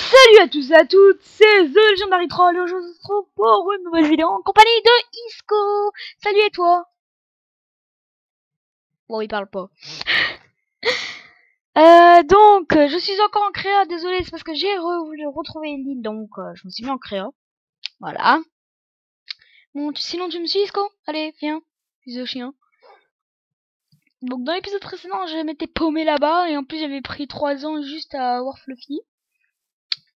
Salut à tous et à toutes, c'est The Legendary Troll et aujourd'hui on se retrouve pour une nouvelle vidéo en compagnie de Isco. Salut et toi? Bon, il parle pas. Je suis encore en créa, désolé, c'est parce que j'ai voulu retrouver l'île, donc je me suis mis en créa. Voilà. Bon, sinon tu me suis, Isco? Allez, viens, fils de chien. Donc dans l'épisode précédent, je m'étais paumé là-bas et en plus j'avais pris 3 ans juste à avoir Fluffy.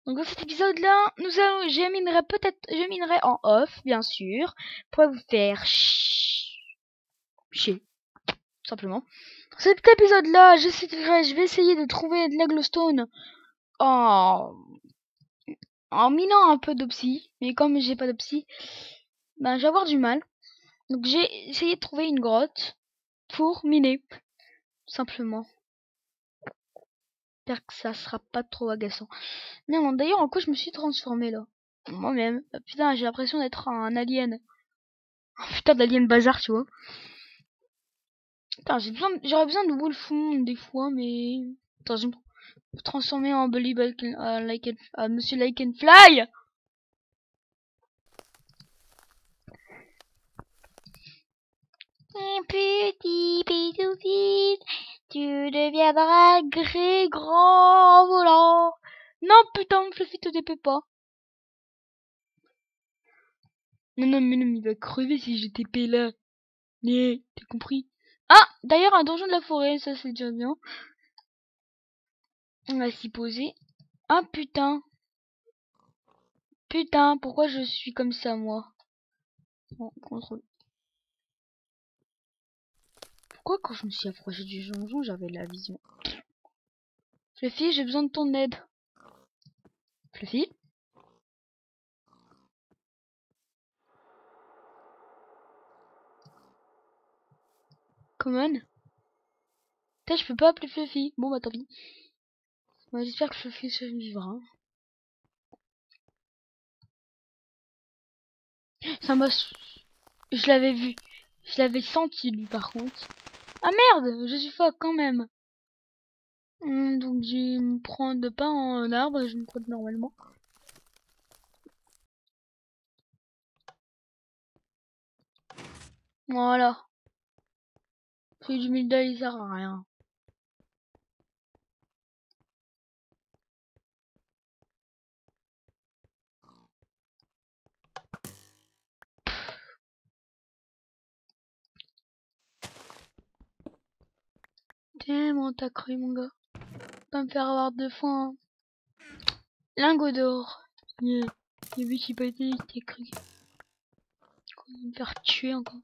Donc dans cet épisode-là, je minerai en off, bien sûr, pour vous faire chier, tout simplement. Dans cet épisode-là, je vais essayer de trouver de la glowstone en, en minant un peu d'opsie, mais comme j'ai pas d'opsie, ben je vais avoir du mal. Donc j'ai essayé de trouver une grotte pour miner, tout simplement. J'espère que ça sera pas trop agaçant. Non, d'ailleurs, en quoi je me suis transformé là? Moi-même. Putain, j'ai l'impression d'être un alien. Putain d'alien bazar, tu vois. Putain, j'aurais besoin de Wolfon des fois, mais... Attends, je vais me transformer en Bully Monsieur Like and Fly. Petit pédophile, tu deviendras grand volant. Non, putain, Fluffy te dépêche pas. Non, il va crever si j'ai TP là. Mais, t'as compris? Ah, d'ailleurs, un donjon de la forêt, ça c'est déjà bien. On va s'y poser. Ah, putain. Putain, pourquoi je suis comme ça, moi? Bon, contrôle. Pourquoi quand je me suis approché du donjon, j'avais la vision? Fluffy, j'ai besoin de ton aide. Fluffy? Come on. Putain, je peux pas appeler Fluffy. Bon, bah tant pis. Ouais, j'espère que Fluffy se vivra. Ça m'a... Je l'avais vu. Je l'avais senti, lui, par contre. Ah merde, je suis fuck quand même. Donc, je vais me prendre pas en arbre, je me prends normalement. Voilà. C'est du milda, il sert à rien. Tellement t'as cru, mon gars. Pas me faire avoir 2 fois, hein. Lingot d'or. Yeah. J'ai vu qu'il pétait, il t'es cru. Me faire tuer encore.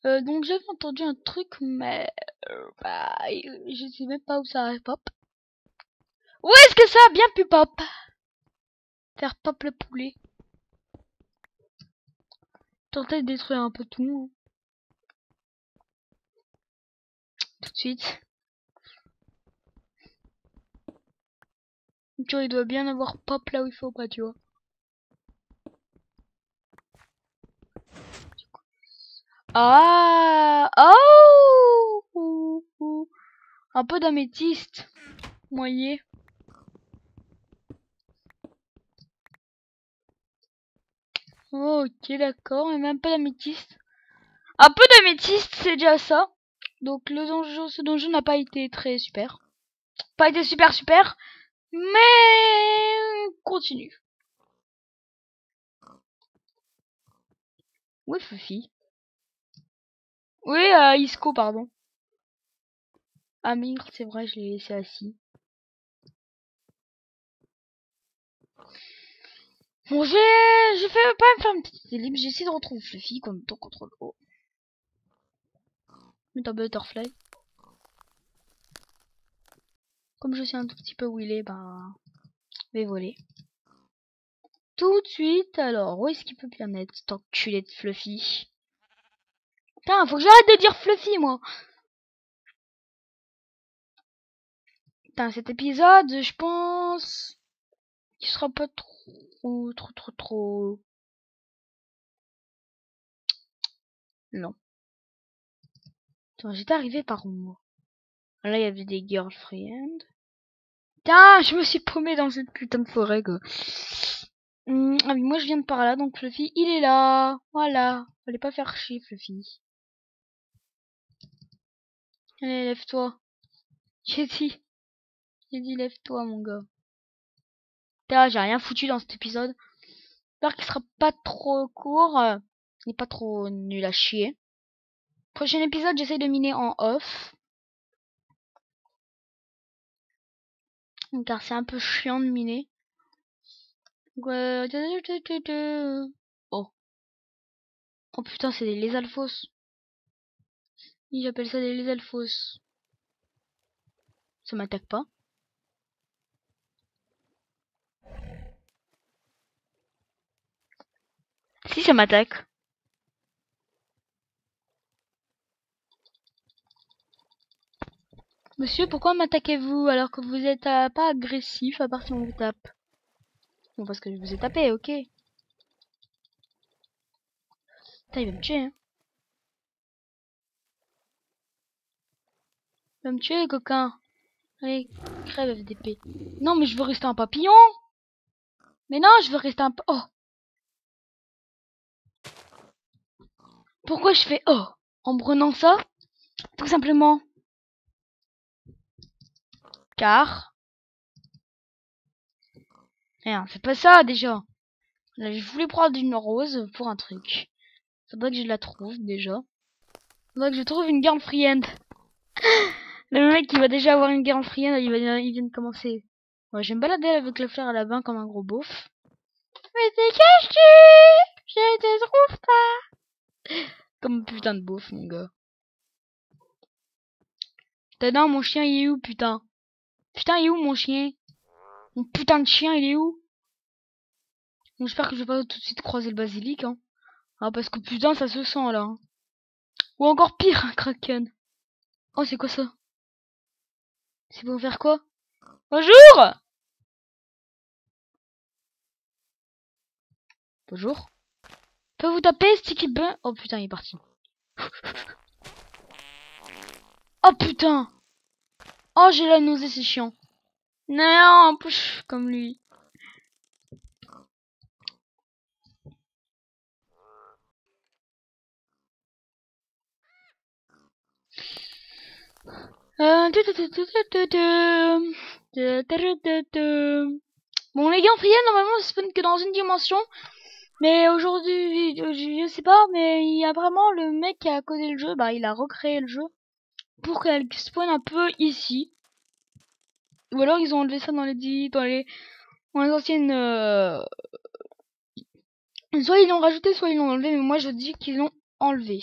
Donc j'avais entendu un truc, mais je sais même pas où ça pop. Où est-ce que ça a bien pu pop? Faire pop le poulet. Tenter de détruire un peu tout. Hein. Tout de suite. Tu vois, il doit bien avoir pop là où il faut pas, tu vois. Ah! Oh! Un peu d'améthyste. Moyen. Oh, ok, d'accord. Et même pas d'améthyste. Un peu d'améthyste, c'est déjà ça. Donc ce donjon n'a pas été très super. Pas été super, mais continue. Où est Fufi? Oui, Isco, pardon. Ah merde, c'est vrai, je l'ai laissé assis. Bon, je fais pas me faire une petite libre. J'essaie de retrouver Fluffy comme ton contrôle haut. Mais un butterfly. Comme je sais un tout petit peu où il est, ben, je vais voler. Tout de suite, alors, où est-ce qu'il peut bien être, cet enculé de Fluffy? Putain, faut que j'arrête de dire Fluffy, moi. Putain, cet épisode, je pense qu'il sera pas trop. Non. Attends, j'étais arrivé par où, moi? Là, il y avait des girlfriends. Putain, je me suis paumé dans cette putain de forêt, quoi. Ah oui, moi je viens de par là, donc Fluffy, il est là. Voilà. Fallait pas faire chier, Fluffy. Allez, lève-toi. J'ai dit. J'ai dit, lève-toi, mon gars. Putain, j'ai rien foutu dans cet épisode. J'espère qu'il sera pas trop court. Il est pas trop nul à chier. Prochain épisode, j'essaie de miner en off. Car c'est un peu chiant de miner. Oh. Oh putain, c'est des lézalfos. Oui, j'appelle ça des lézalfos. Ça m'attaque pas. Si, ça m'attaque. Monsieur, pourquoi m'attaquez-vous alors que vous êtes pas agressif à part si on vous tape? Bon, parce que je vous ai tapé, ok. Putain, il va me tuer, hein. Il va me tuer, les coquins. Allez, crève FDP. Non, mais je veux rester un papillon. Mais non, je veux rester un... Oh. Pourquoi je fais oh en prenant ça? Tout simplement. Car... Merde, c'est pas ça, déjà. Là, je voulais prendre une rose pour un truc. Faudrait que je la trouve, déjà. Faudrait que je trouve une girlfriend. Le mec, il va déjà avoir une girlfriend, il vient de commencer. Ouais, je vais me balader avec le fleur à la main comme un gros beauf. Mais t'es caché! Je te trouve pas! Comme un putain de beauf, mon gars. Putain, non, mon chien, il est où, putain? Putain, il est où, mon chien? Mon putain de chien, il est où? Bon, j'espère que je vais pas tout de suite croiser le basilic, hein. Ah, parce que putain, ça se sent, là. Hein. Ou encore pire, un kraken. Oh, c'est quoi ça? C'est pour faire quoi? Bonjour! Bonjour. Peut vous taper, Sticky Bun? Oh putain, il est parti. Oh putain! Oh, j'ai la nausée, c'est chiant. Non, push, comme lui. Bon, les gars, Friel, normalement, ça spawn que dans une dimension. Mais aujourd'hui, je sais pas, mais il y a vraiment le mec qui a codé le jeu, bah, il a recréé le jeu pour qu'elle spawn un peu ici. Ou alors, ils ont enlevé ça dans dans les anciennes, soit ils l'ont rajouté, soit ils l'ont enlevé, mais moi, je dis qu'ils l'ont enlevé.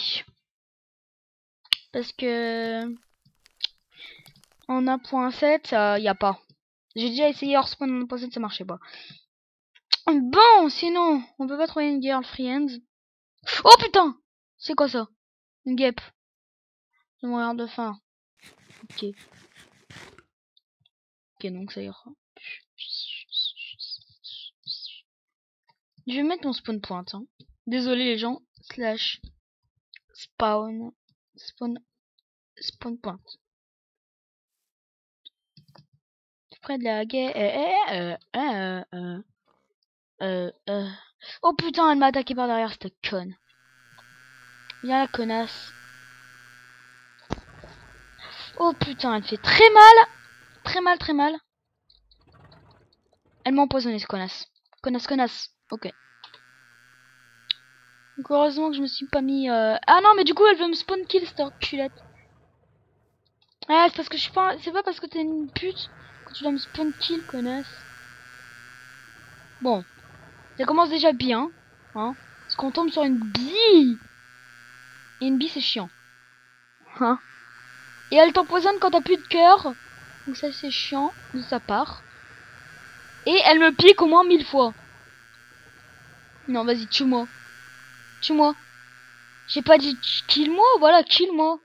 Parce que, en 1.7, y a pas. J'ai déjà essayé hors spawn en 1.7, ça marchait pas. Bon, sinon, on peut pas trouver une girlfriend. Oh putain! C'est quoi ça? Une guêpe. Je vais mourir de faim. Ok. Ok, donc ça ira. Je vais mettre mon spawn point. Hein. Désolé les gens. Slash spawn. Spawn point. Près de la guêpe. Oh putain, elle m'a attaqué par derrière, cette conne. Viens la connasse. Oh putain, elle fait très mal. Très mal, très mal. Elle m'a empoisonné, ce connasse. Connasse. Ok. Donc heureusement que je me suis pas mis... Ah non, mais du coup, elle veut me spawn kill, cette culette. Ah, c'est parce que je suis pas... C'est pas parce que t'es une pute que tu dois me spawn kill, connasse. Bon. Ça commence déjà bien. Hein. Parce qu'on tombe sur une bille. Et une bille, c'est chiant. Hein. Et elle t'empoisonne quand t'as plus de cœur. Donc ça, c'est chiant de sa part. Et elle me pique au moins 1000 fois. Non, vas-y, tue-moi. Tue-moi. J'ai pas dit kill-moi, voilà, kill-moi.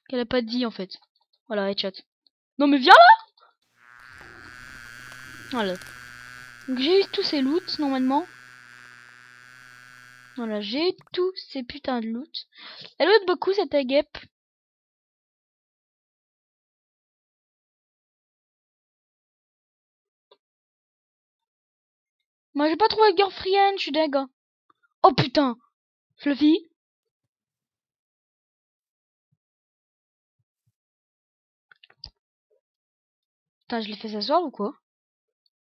Qu'elle a pas dit, en fait. Voilà, headshot. Non, mais viens là. Voilà. Donc j'ai eu tous ces loots, normalement. Voilà, j'ai tous ces putains de loot. Elle loot beaucoup cette guêpe. Moi j'ai pas trouvé girlfriend, je suis deg. Oh putain, Fluffy. Putain, je l'ai fait s'asseoir ou quoi?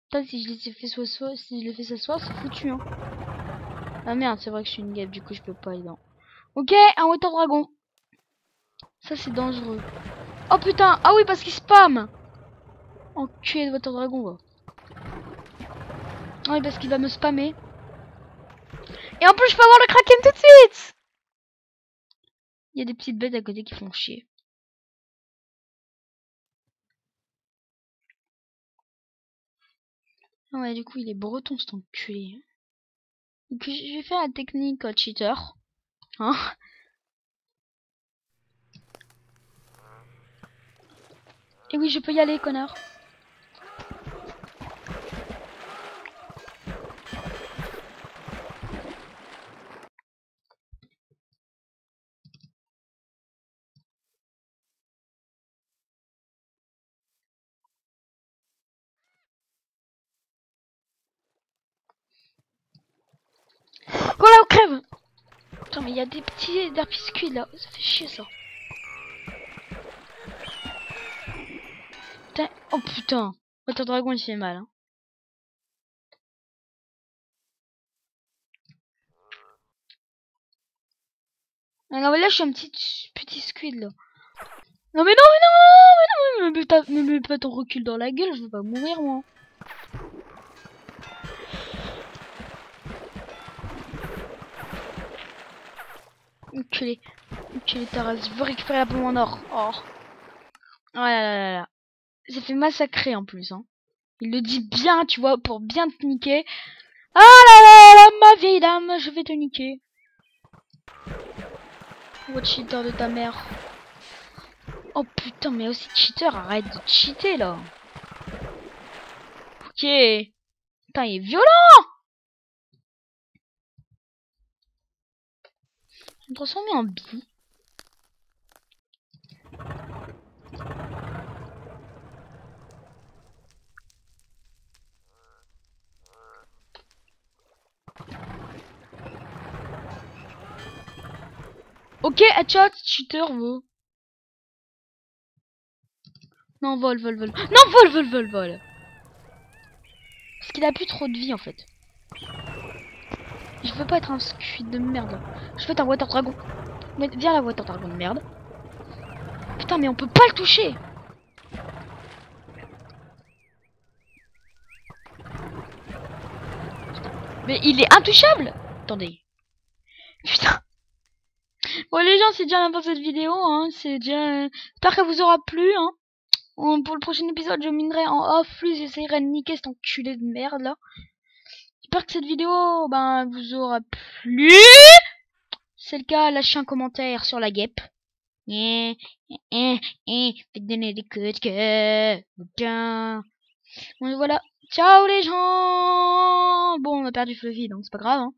Putain, si je l'ai fait s'asseoir, si je l'ai fait s'asseoir, c'est foutu, hein. Ah merde, c'est vrai que je suis une guêpe, du coup je peux pas aller dans. Ok, un water dragon. Ça c'est dangereux. Oh putain, ah oui parce qu'il spam. Enculé de water dragon, va. Ah oui parce qu'il va me spammer. Et en plus je peux avoir le kraken tout de suite. Il y a des petites bêtes à côté qui font chier. Ah ouais, du coup il est breton cet enculé. Donc je vais faire la technique cheater. Hein? Et oui, je peux y aller, connard. Voilà, on crève. Putain, mais il y a des petits derpiscuits là. Ça fait chier ça. Putain. Oh putain. Water Dragon il fait mal. Hein. Alors là, je suis un petit squid là. Non mais non, mais non, mais non, me mets pas ton recul dans la gueule, je veux pas mourir moi. Enculé. Enculé Taras, je veux récupérer la pomme en or. Oh. Oh là là là là. Ça fait massacrer en plus. Hein. Il le dit bien, tu vois, pour bien te niquer. Ah là là là, ma vieille dame, je vais te niquer. Oh cheater de ta mère. Oh putain, mais aussi cheater, arrête de cheater là. Ok. Putain, il est violent. Je vais me transformer en bille. Ok, headshot, cheater, veut. Non, vol, vol, vol. Non, vol, vol, vol, vol. Parce qu'il a plus trop de vie en fait. Je veux pas être un squid de merde. Je veux être un water dragon. Mais viens la water dragon de merde. Putain, mais on peut pas le toucher. Mais il est intouchable. Attendez. Putain. Bon les gens, c'est déjà la fin de cette vidéo. Hein. C'est déjà. J'espère qu'elle vous aura plu. Hein. Pour le prochain épisode, je minerai en off. Plus j'essayerai de niquer cet enculé de merde là. J'espère que cette vidéo vous aura plu. Si c'est le cas, lâchez un commentaire sur la guêpe. Faites donner des coups de cœur. Putain. Bon, voilà. Ciao les gens. Bon, on a perdu Fluffy, donc c'est pas grave. Hein.